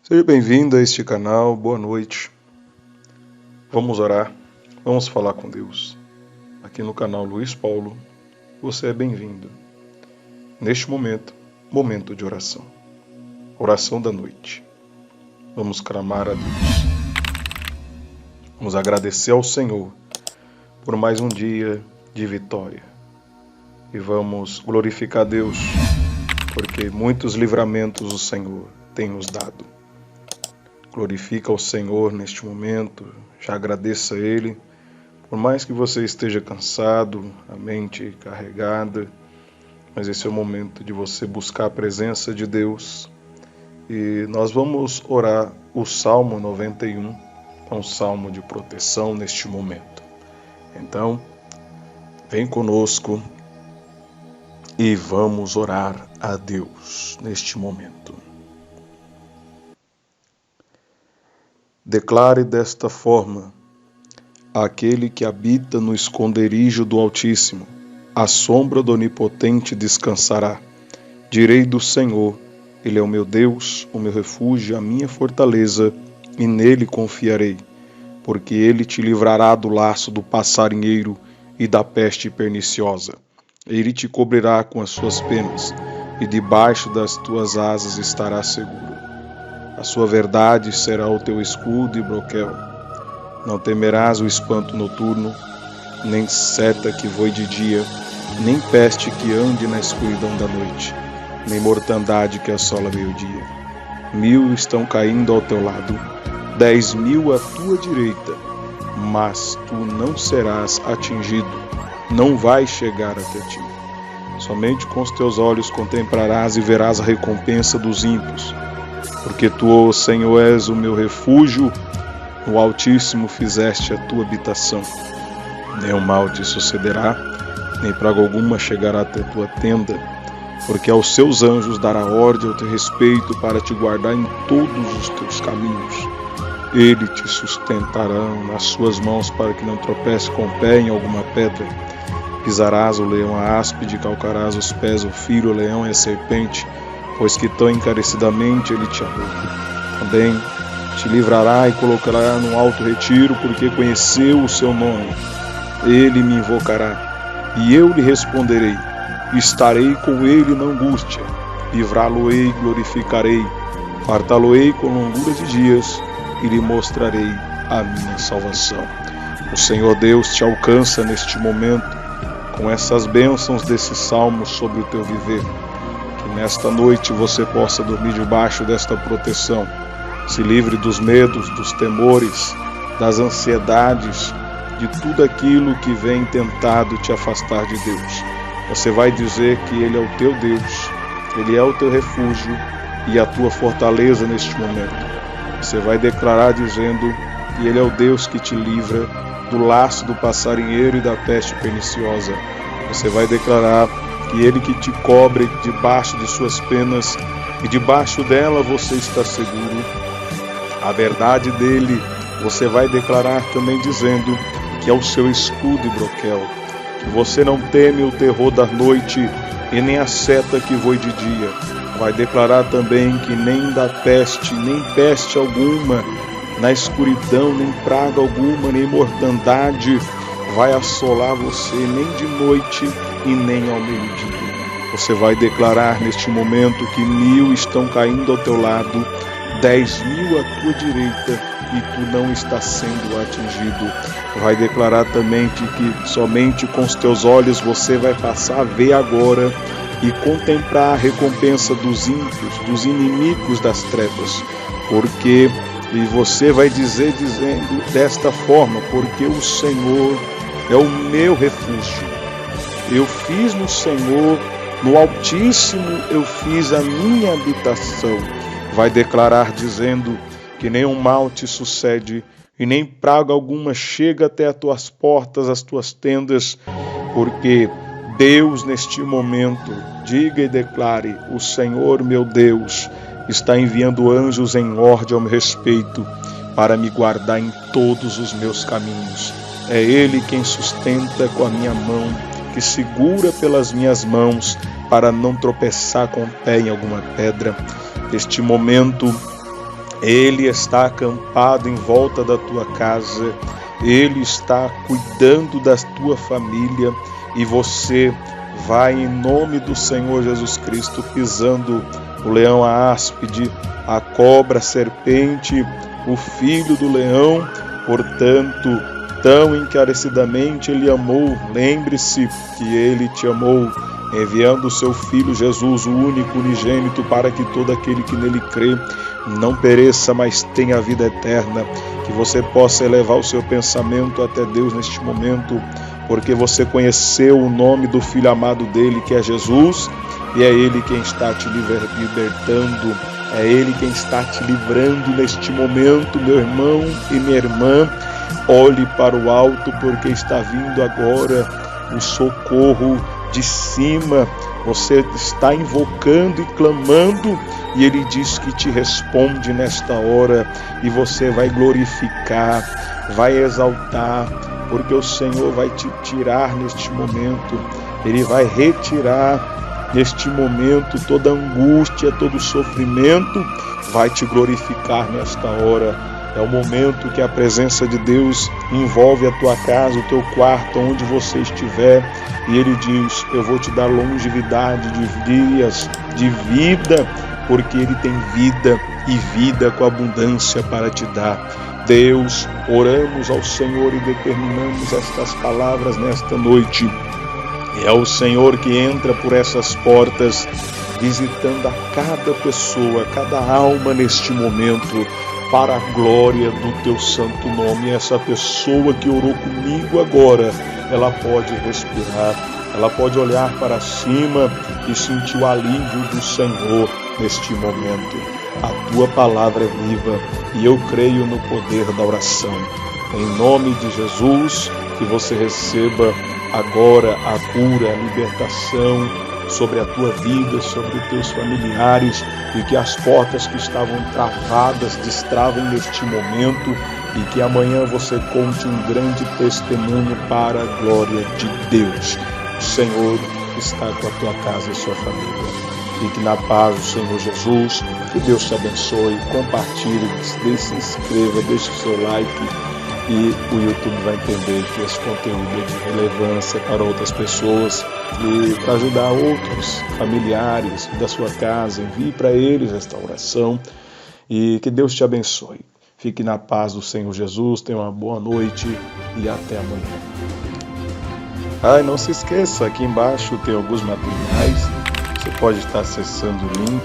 Seja bem-vindo a este canal, boa noite. Vamos orar, vamos falar com Deus. Aqui no canal Luiz Paulo, você é bem-vindo. Neste momento de oração. Oração da noite. Vamos clamar a Deus. Vamos agradecer ao Senhor por mais um dia de vitória. E vamos glorificar a Deus, porque muitos livramentos o Senhor tem nos dado. Glorifica ao Senhor neste momento, já agradeça a Ele, por mais que você esteja cansado, a mente carregada, mas esse é o momento de você buscar a presença de Deus. E nós vamos orar o Salmo 91, é um salmo de proteção neste momento. Então, vem conosco e vamos orar a Deus neste momento. Declare desta forma: aquele que habita no esconderijo do Altíssimo, à sombra do Onipotente descansará. Direi do Senhor: Ele é o meu Deus, o meu refúgio, a minha fortaleza, e nele confiarei. Porque ele te livrará do laço do passarinheiro e da peste perniciosa. Ele te cobrirá com as suas penas, e debaixo das tuas asas estarás seguro. A sua verdade será o teu escudo e broquel. Não temerás o espanto noturno, nem seta que voe de dia, nem peste que ande na escuridão da noite, nem mortandade que assola meio-dia. 1000 estão caindo ao teu lado, 10.000 à tua direita, mas tu não serás atingido, não vai chegar até ti. Somente com os teus olhos contemplarás e verás a recompensa dos ímpios. Porque tu, Senhor, és o meu refúgio, no Altíssimo fizeste a tua habitação. Nenhum mal te sucederá, nem praga alguma chegará até tua tenda, porque aos seus anjos dará ordem ao teu respeito para te guardar em todos os teus caminhos. Ele te sustentarão nas suas mãos para que não tropece com o pé em alguma pedra. Pisarás o leão a áspide, calcarás os pés o filho, o leão e a serpente, pois que tão encarecidamente ele te amou. Também te livrará e colocará no alto retiro, porque conheceu o seu nome. Ele me invocará, e eu lhe responderei. Estarei com ele na angústia, livrá-lo-ei e glorificarei. Fartá-lo-ei com longura de dias, e lhe mostrarei a minha salvação. O Senhor Deus te alcança neste momento, com essas bênçãos desse salmo sobre o teu viver. Nesta noite você possa dormir debaixo desta proteção. Se livre dos medos, dos temores, das ansiedades, de tudo aquilo que vem tentado te afastar de Deus. Você vai dizer que Ele é o teu Deus, Ele é o teu refúgio e a tua fortaleza neste momento. Você vai declarar dizendo que Ele é o Deus que te livra do laço do passarinheiro e da peste perniciosa. Você vai declarar que Ele que te cobre debaixo de suas penas, e debaixo dela você está seguro. A verdade dele você vai declarar também dizendo que é o seu escudo e broquel, que você não teme o terror da noite e nem a seta que voe de dia. Vai declarar também que nem da peste, nem peste alguma, na escuridão, nem praga alguma, nem mortandade vai assolar você, nem de noite e nem ao meio-dia. Você vai declarar neste momento que 1000 estão caindo ao teu lado, 10.000 à tua direita, e tu não estás sendo atingido. Vai declarar também que somente com os teus olhos você vai passar a ver agora e contemplar a recompensa dos ímpios, dos inimigos das trevas. Porque, e você vai dizer dizendo desta forma: porque o Senhor é o meu refúgio. Eu fiz no Senhor, no Altíssimo eu fiz a minha habitação. Vai declarar dizendo que nenhum mal te sucede e nem praga alguma chega até as tuas portas, as tuas tendas, porque Deus neste momento, diga e declare: o Senhor meu Deus está enviando anjos em ordem ao meu respeito para me guardar em todos os meus caminhos. É Ele quem sustenta com a minha mão, que segura pelas minhas mãos para não tropeçar com o pé em alguma pedra. Neste momento Ele está acampado em volta da tua casa, Ele está cuidando da tua família e você vai em nome do Senhor Jesus Cristo pisando o leão, a áspide, a cobra, a serpente, o filho do leão. Portanto, tão encarecidamente Ele amou, lembre-se que Ele te amou, enviando o seu Filho Jesus, o único unigênito, para que todo aquele que nele crê não pereça, mas tenha a vida eterna. Que você possa elevar o seu pensamento até Deus neste momento, porque você conheceu o nome do Filho amado dele, que é Jesus, e é Ele quem está te libertando, é Ele quem está te livrando neste momento, meu irmão e minha irmã. Olhe para o alto, porque está vindo agora o socorro de cima. Você está invocando e clamando, e Ele diz que te responde nesta hora, e você vai glorificar, vai exaltar, porque o Senhor vai te tirar neste momento, Ele vai retirar neste momento toda angústia, todo sofrimento, vai te glorificar nesta hora. É o momento que a presença de Deus envolve a tua casa, o teu quarto, onde você estiver, e Ele diz: eu vou te dar longevidade de dias, de vida, porque Ele tem vida e vida com abundância para te dar. Deus, oramos ao Senhor e determinamos estas palavras nesta noite. É o Senhor que entra por essas portas, visitando a cada pessoa, cada alma neste momento, para a glória do teu santo nome. Essa pessoa que orou comigo agora, ela pode respirar, ela pode olhar para cima e sentir o alívio do Senhor neste momento. A tua palavra é viva e eu creio no poder da oração. Em nome de Jesus, que você receba agora a cura, a libertação sobre a tua vida, sobre os teus familiares, e que as portas que estavam travadas destravem neste momento, e que amanhã você conte um grande testemunho para a glória de Deus. O Senhor está com a tua casa e sua família. Fique na paz do Senhor Jesus, que Deus te abençoe, compartilhe, se inscreva, deixe o seu like, e o YouTube vai entender que esse conteúdo é de relevância para outras pessoas, e para ajudar outros familiares da sua casa, envie para eles esta oração, e que Deus te abençoe. Fique na paz do Senhor Jesus, tenha uma boa noite e até amanhã. Não se esqueça, aqui embaixo tem alguns materiais, você pode estar acessando o link